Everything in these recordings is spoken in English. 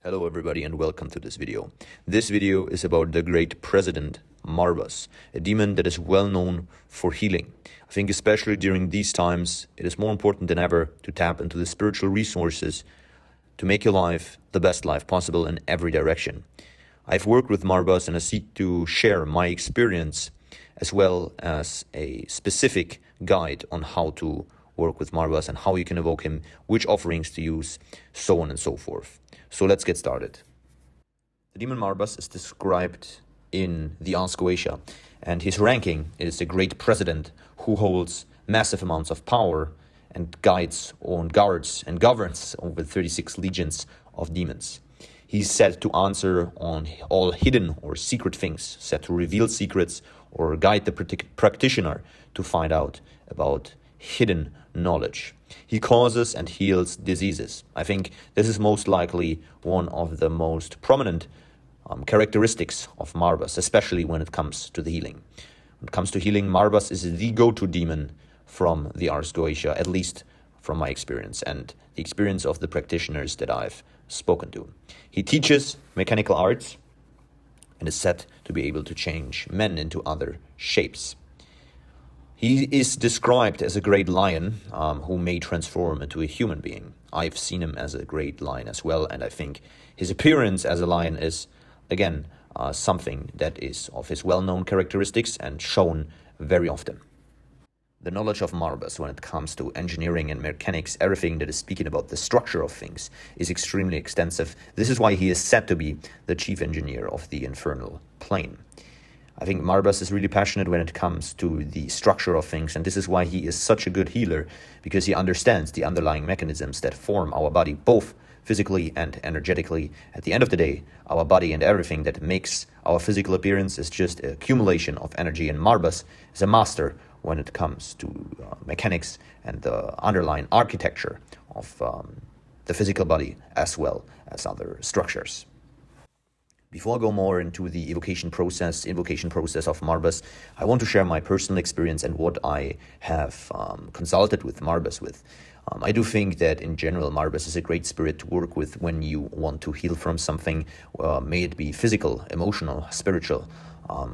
Hello everybody and welcome to this video. This video is about the Great President Marbas, a demon that is well known for healing. I think especially during these times, it is more important than ever to tap into the spiritual resources to make your life the best life possible in every direction. I've worked with Marbas and I seek to share my experience as well as a specific guide on how to work with Marbas and how you can evoke him, which offerings to use, so on and so forth. So let's get started. The demon Marbas is described in the Ars Goetia, and his ranking is the Great President who holds massive amounts of power and guards and governs over 36 legions of demons. He's said to answer on all hidden or secret things, said to reveal secrets or guide the practitioner to find out about hidden knowledge. He causes and heals diseases. I think this is most likely one of the most prominent characteristics of Marbas, especially when it comes to the healing. When it comes to healing, Marbas is the go-to demon from the Ars Goetia, at least from my experience and the experience of the practitioners that I've spoken to. He teaches mechanical arts and is said to be able to change men into other shapes. He is described as a great lion who may transform into a human being. I've seen him as a great lion as well, and I think his appearance as a lion is, again, something that is of his well-known characteristics and shown very often. The knowledge of Marbas when it comes to engineering and mechanics, everything that is speaking about the structure of things, is extremely extensive. This is why he is said to be the chief engineer of the infernal plane. I think Marbas is really passionate when it comes to the structure of things, and this is why he is such a good healer, because he understands the underlying mechanisms that form our body, both physically and energetically. At the end of the day, our body and everything that makes our physical appearance is just an accumulation of energy, and Marbas is a master when it comes to mechanics and the underlying architecture of the physical body as well as other structures. Before I go more into the invocation process of Marbas, I want to share my personal experience and what I have consulted with Marbas with. I do think that in general, Marbas is a great spirit to work with when you want to heal from something, may it be physical, emotional, spiritual,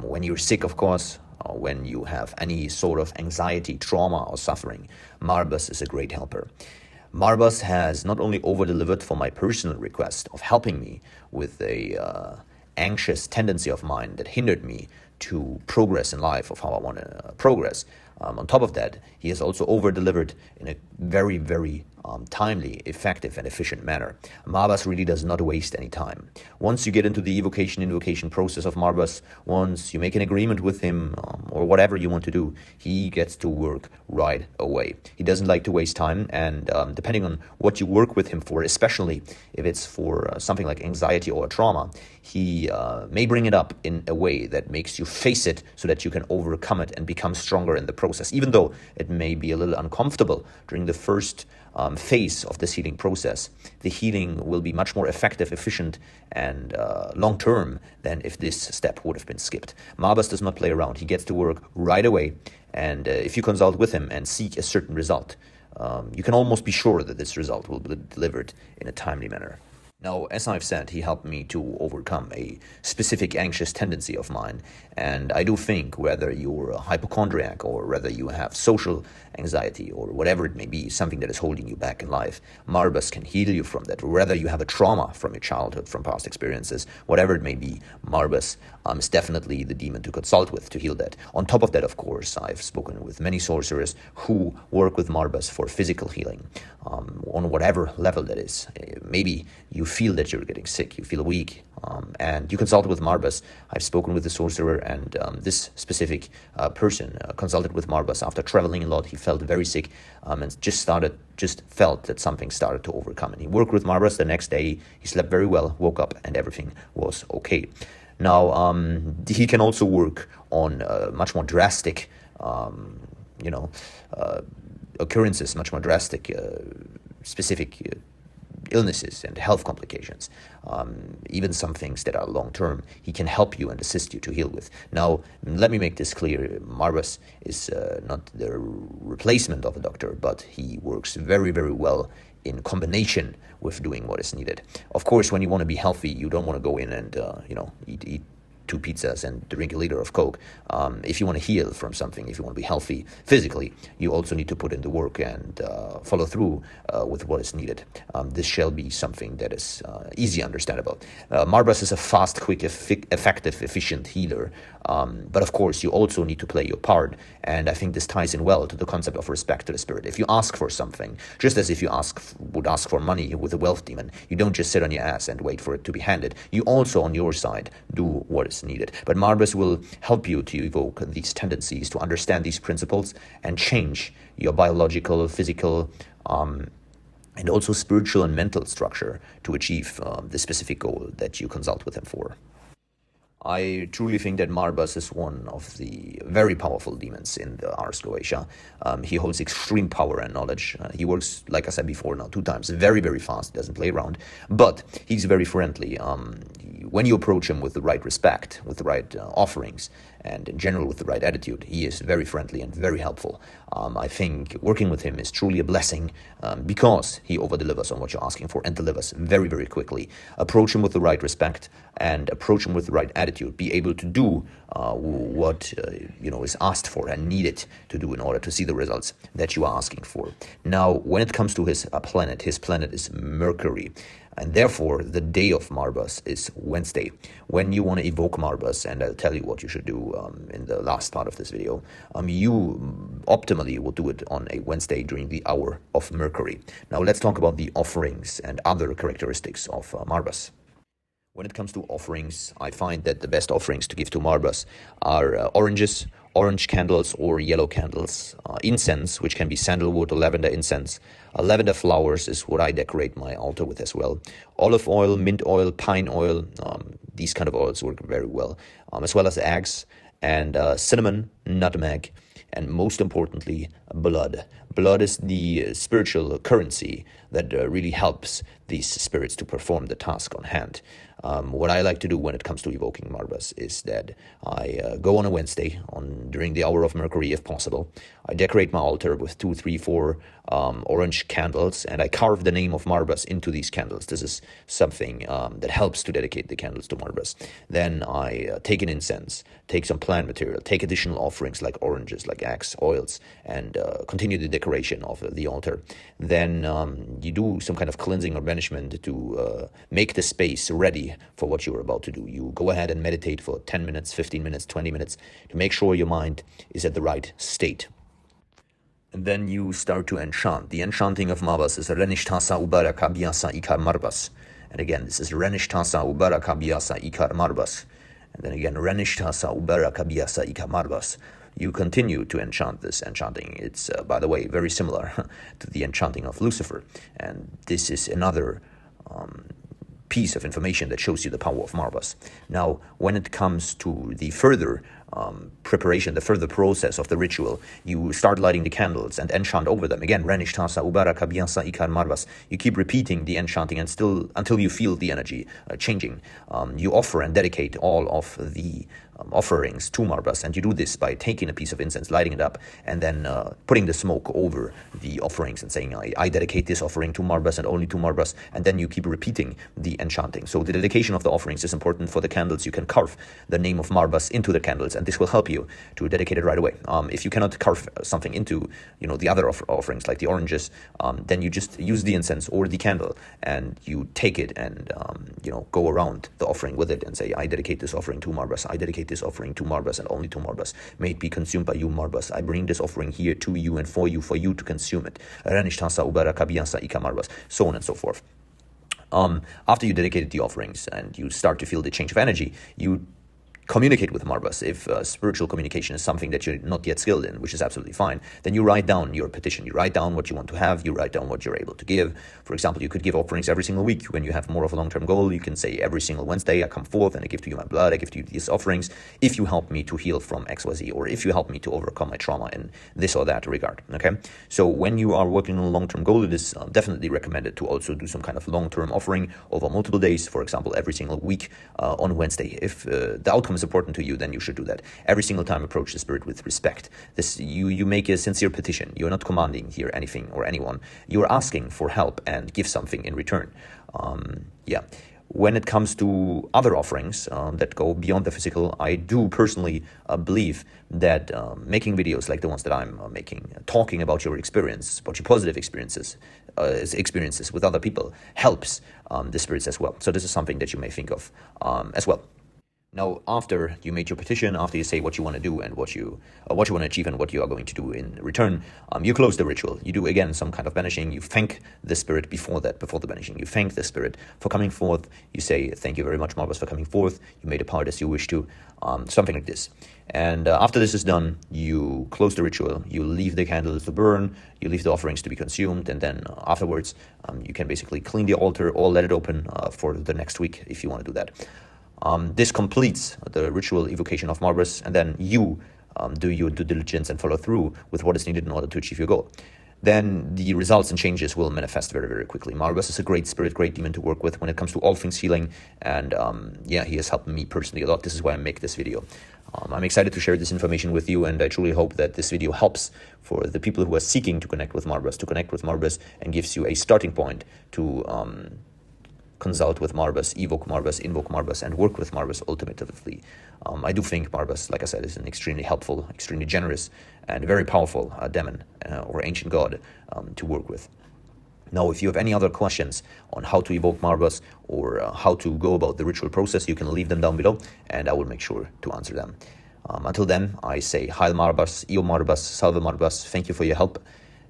when you're sick, of course, when you have any sort of anxiety, trauma, or suffering. Marbas is a great helper. Marbas has not only over-delivered for my personal request of helping me with a anxious tendency of mine that hindered me to progress in life, of how I want to progress. On top of that, he has also over-delivered in a very, very timely, effective, and efficient manner. Marbas really does not waste any time. Once you get into the invocation process of Marbas, once you make an agreement with him or whatever you want to do, he gets to work right away. He doesn't like to waste time, and depending on what you work with him for, especially if it's for something like anxiety or trauma, he may bring it up in a way that makes you face it so that you can overcome it and become stronger in the process, even though it may be a little uncomfortable during the first phase of this healing process. The healing will be much more effective, efficient, and long-term than if this step would have been skipped. Marbas does not play around. He gets to work right away, and if you consult with him and seek a certain result, you can almost be sure that this result will be delivered in a timely manner. Now, as I've said, he helped me to overcome a specific anxious tendency of mine. And I do think whether you're a hypochondriac or whether you have social anxiety or whatever it may be, something that is holding you back in life, Marbas can heal you from that. Whether you have a trauma from your childhood, from past experiences, whatever it may be, Marbas is definitely the demon to consult with to heal that. On top of that, of course, I've spoken with many sorcerers who work with Marbas for physical healing, on whatever level that is. Maybe you feel that you're getting sick, you feel weak, and you consult with Marbas. I've spoken with the sorcerer, and this specific person consulted with Marbas after traveling a lot. He felt very sick and just felt that something started to overcome. And he worked with Marbas. The next day, he slept very well, woke up, and everything was okay. Now, he can also work on much more drastic, occurrences, much more drastic, specific illnesses and health complications, even some things that are long-term. He can help you and assist you to heal with. Now, let me make this clear. Marbas is not the replacement of a doctor, but he works very, very well in combination with doing what is needed. Of course, when you want to be healthy, you don't want to go in and eat 2 pizzas and drink a liter of Coke. If you want to heal from something, if you want to be healthy physically, you also need to put in the work and follow through with what is needed. This shall be something that is easy understandable. Marbas is a fast, quick, effective, efficient healer. But of course, you also need to play your part. And I think this ties in well to the concept of respect to the spirit. If you ask for something, just as if you would ask for money with a wealth demon, you don't just sit on your ass and wait for it to be handed. You also, on your side, do what is needed. But Marbas will help you to evoke these tendencies, to understand these principles, and change your biological, physical, and also spiritual and mental structure to achieve the specific goal that you consult with him for. I truly think that Marbas is one of the very powerful demons in the Ars Goetia. He holds extreme power and knowledge. He works, like I said before, now 2 times, very, very fast, doesn't play around, but he's very friendly. When you approach him with the right respect, with the right offerings, and in general with the right attitude, he is very friendly and very helpful. I think working with him is truly a blessing because he over-delivers on what you're asking for and delivers very, very quickly. Approach him with the right respect and approach him with the right attitude. Be able to do what is asked for and needed to do in order to see the results that you are asking for. Now, when it comes to his planet is Mercury. And therefore, the day of Marbas is Wednesday. When you want to evoke Marbas, and I'll tell you what you should do in the last part of this video, you optimally will do it on a Wednesday during the hour of Mercury. Now, let's talk about the offerings and other characteristics of Marbas. When it comes to offerings, I find that the best offerings to give to Marbas are oranges, orange candles or yellow candles, incense, which can be sandalwood or lavender incense. Lavender flowers is what I decorate my altar with as well. Olive oil, mint oil, pine oil, these kind of oils work very well, as well as eggs and cinnamon, nutmeg, and most importantly, blood. Blood is the spiritual currency that really helps these spirits to perform the task on hand. What I like to do when it comes to evoking Marbas is that I go on a Wednesday during the hour of Mercury, if possible. I decorate my altar with 2, 3, 4 orange candles, and I carve the name of Marbas into these candles. This is something that helps to dedicate the candles to Marbas. Then I take an incense, take some plant material, take additional offerings like oranges, like eggs, oils, and continue the decoration of the altar. Then you do some kind of cleansing or banishment to make the space ready for what you're about to do. You go ahead and meditate for 10 minutes, 15 minutes, 20 minutes to make sure your mind is at the right state. And then you start to enchant. The enchanting of Marbas is RENICH, TASA, UBERACA, BIASA, ICAR, Marbas. And again, this is RENICH, TASA, UBERACA, BIASA, ICAR, Marbas. And then again, RENICH, TASA, UBERACA, BIASA, ICAR, Marbas. You continue to enchant this enchanting. It's, by the way, very similar to the enchanting of Lucifer. And this is another piece of information that shows you the power of Marbas. Now, when it comes to the further preparation, the further process of the ritual, you start lighting the candles and enchant over them. Again, RENICH, TASA, UBERACA, BIASA, ICAR, Marbas. You keep repeating the enchanting and still until you feel the energy changing. You offer and dedicate all of the offerings to Marbas, and you do this by taking a piece of incense, lighting it up, and then putting the smoke over the offerings and saying, I dedicate this offering to Marbas and only to Marbas, and then you keep repeating the enchanting. So the dedication of the offerings is important for the candles. You can carve the name of Marbas into the candles, and this will help you to dedicate it right away. If you cannot carve something into, the other offerings like the oranges, then you just use the incense or the candle, and you take it and go around the offering with it and say, I dedicate this offering to Marbas. I dedicate this offering to Marbas and only to Marbas. May it be consumed by you, Marbas. I bring this offering here to you and for you to consume it. RENICH, TASA, UBERACA, BIASA, ICAR, Marbas, so on and so forth. After you dedicated the offerings and you start to feel the change of energy, you communicate with Marbas. If spiritual communication is something that you're not yet skilled in, which is absolutely fine, then you write down your petition. You write down what you want to have. You write down what you're able to give. For example, you could give offerings every single week. When you have more of a long-term goal, you can say every single Wednesday, I come forth and I give to you my blood. I give to you these offerings if you help me to heal from XYZ, or if you help me to overcome my trauma in this or that regard. Okay. So when you are working on a long-term goal, it is definitely recommended to also do some kind of long-term offering over multiple days. For example, every single week on Wednesday. If the outcome becomes important to you, then you should do that. Every single time approach the spirit with respect. You make a sincere petition. You're not commanding here anything or anyone. You're asking for help and give something in return. When it comes to other offerings that go beyond the physical, I do personally believe that making videos like the ones that I'm making, talking about your experience, about your positive experiences with other people, helps the spirits as well. So this is something that you may think of as well. Now, after you made your petition, after you say what you want to do and what you want to achieve and what you are going to do in return, you close the ritual. You do, again, some kind of banishing. You thank the spirit before the banishing. You thank the spirit for coming forth. You say, thank you very much, Marbas, for coming forth. You made a part as you wish to, something like this. And after this is done, you close the ritual. You leave the candles to burn. You leave the offerings to be consumed. And then afterwards, you can basically clean the altar or let it open for the next week if you want to do that. This completes the ritual evocation of Marbas, and then you do your due diligence and follow through with what is needed in order to achieve your goal. Then the results and changes will manifest very, very quickly. Marbas is a great spirit, great demon to work with when it comes to all things healing, and he has helped me personally a lot. This is why I make this video. I'm excited to share this information with you, and I truly hope that this video helps for the people who are seeking to connect with Marbas, and gives you a starting point to consult with Marbas, evoke Marbas, invoke Marbas, and work with Marbas ultimately. I do think Marbas, like I said, is an extremely helpful, extremely generous, and very powerful demon or ancient god to work with. Now, if you have any other questions on how to evoke Marbas or how to go about the ritual process, you can leave them down below, and I will make sure to answer them. Until then, I say Heil Marbas, Io Marbas, Salve Marbas, thank you for your help,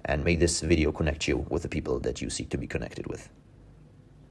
and may this video connect you with the people that you seek to be connected with.